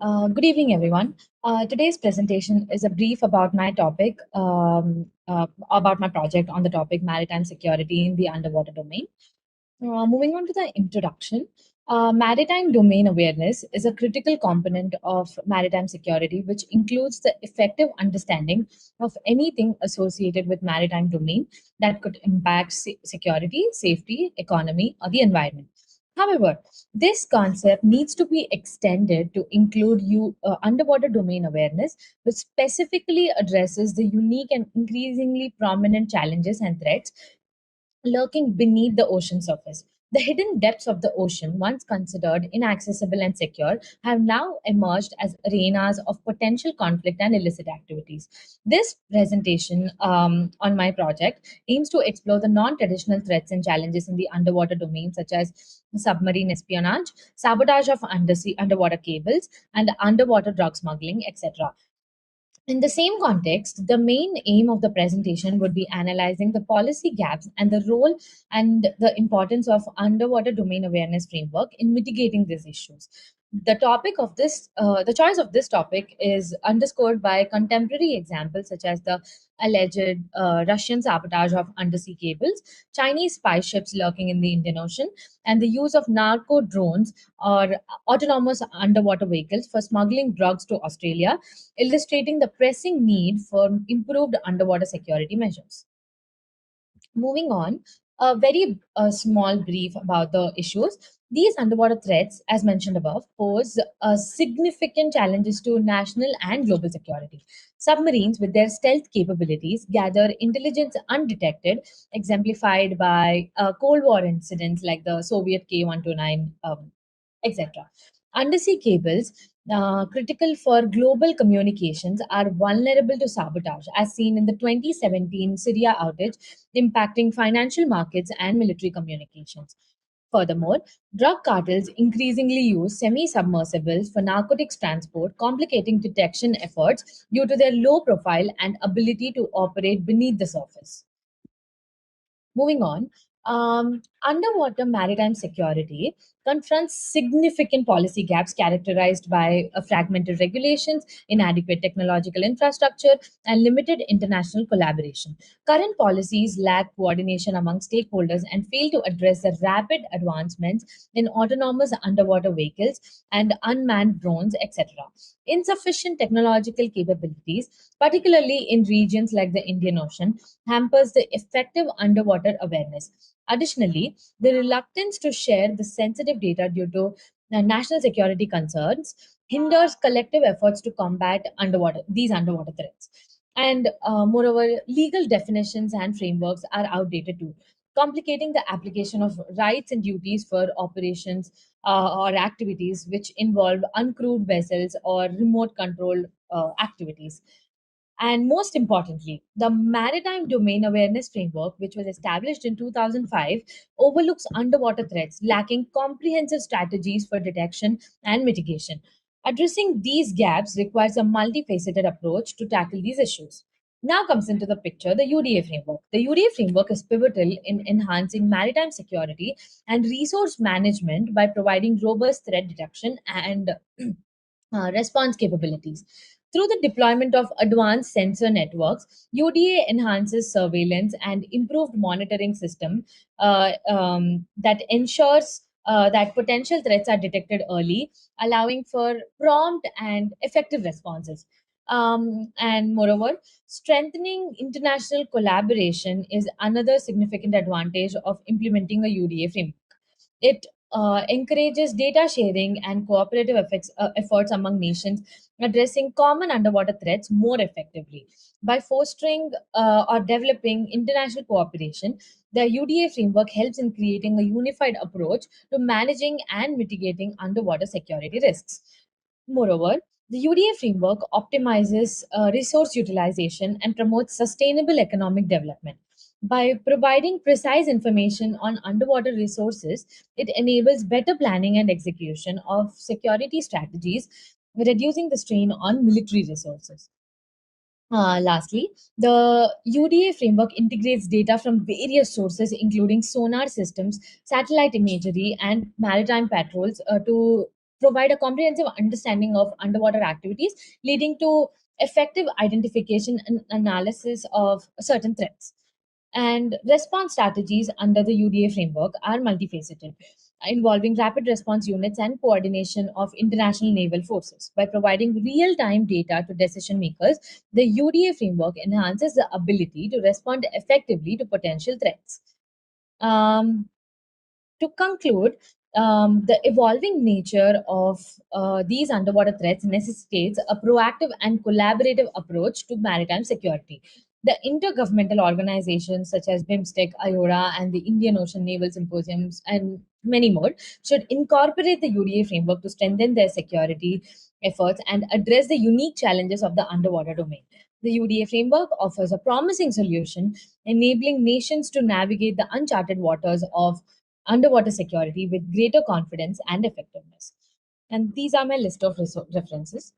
Good evening, everyone. Today's presentation is a brief about my topic, about my project on the topic maritime security in the underwater domain. Moving on to the introduction, maritime domain awareness is a critical component of maritime security, which includes the effective understanding of anything associated with maritime domain that could impact security, safety, economy, or the environment. However, this concept needs to be extended to include underwater domain awareness, which specifically addresses the unique and increasingly prominent challenges and threats lurking beneath the ocean surface. The hidden depths of the ocean, once considered inaccessible and secure, have now emerged as arenas of potential conflict and illicit activities. This presentation on my project aims to explore the non traditional threats and challenges in the underwater domain, such as submarine espionage, sabotage of underwater cables, and underwater drug smuggling, etc. In the same context, the main aim of the presentation would be analyzing the policy gaps and the role and the importance of underwater domain awareness framework in mitigating these issues. The choice of this topic is underscored by contemporary examples such as the alleged Russian sabotage of undersea cables, Chinese spy ships lurking in the Indian Ocean, and the use of narco drones or autonomous underwater vehicles for smuggling drugs to Australia, illustrating the pressing need for improved underwater security measures. Moving on, a very small brief about the issues. These underwater threats, as mentioned above, pose significant challenges to national and global security. Submarines, with their stealth capabilities, gather intelligence undetected, exemplified by Cold War incidents like the Soviet K-129, etc. Undersea cables, critical for global communications, are vulnerable to sabotage, as seen in the 2017 Syria outage, impacting financial markets and military communications. Furthermore, drug cartels increasingly use semi submersibles for narcotics transport, complicating detection efforts due to their low profile and ability to operate beneath the surface. Moving on, underwater maritime security confronts significant policy gaps characterized by fragmented regulations, inadequate technological infrastructure, and limited international collaboration. Current policies lack coordination among stakeholders and fail to address the rapid advancements in autonomous underwater vehicles and unmanned drones, etc. Insufficient technological capabilities, particularly in regions like the Indian Ocean, hampers the effective underwater awareness. Additionally, the reluctance to share the sensitive data due to national security concerns hinders collective efforts to combat these underwater threats. And moreover, legal definitions and frameworks are outdated too, complicating the application of rights and duties for operations or activities which involve uncrewed vessels or remote control activities. And most importantly, the Maritime Domain Awareness Framework, which was established in 2005, overlooks underwater threats, lacking comprehensive strategies for detection and mitigation. Addressing these gaps requires a multifaceted approach to tackle these issues. Now comes into the picture the UDA framework. The UDA framework is pivotal in enhancing maritime security and resource management by providing robust threat detection and response capabilities. Through the deployment of advanced sensor networks, UDA enhances surveillance and improved monitoring system that ensures that potential threats are detected early, allowing for prompt and effective responses. And moreover, strengthening international collaboration is another significant advantage of implementing a UDA framework. It encourages data sharing and cooperative efforts among nations, addressing common underwater threats more effectively. By fostering or developing international cooperation, the UDA framework helps in creating a unified approach to managing and mitigating underwater security risks. Moreover, the UDA framework optimizes resource utilization and promotes sustainable economic development. By providing precise information on underwater resources, it enables better planning and execution of security strategies, reducing the strain on military resources. Lastly, the UDA framework integrates data from various sources, including sonar systems, satellite imagery, and maritime patrols, to provide a comprehensive understanding of underwater activities, leading to effective identification and analysis of certain threats. And response strategies under the UDA framework are multifaceted, involving rapid response units and coordination of international naval forces. By providing real time data to decision makers, the UDA framework enhances the ability to respond effectively to potential threats. Um, to conclude, the evolving nature of these underwater threats necessitates a proactive and collaborative approach to maritime security. The intergovernmental organizations such as BIMSTEC, IORA, and the Indian Ocean Naval Symposiums, and many more, should incorporate the UDA framework to strengthen their security efforts and address the unique challenges of the underwater domain. The UDA framework offers a promising solution, enabling nations to navigate the uncharted waters of underwater security with greater confidence and effectiveness. And these are my list of references.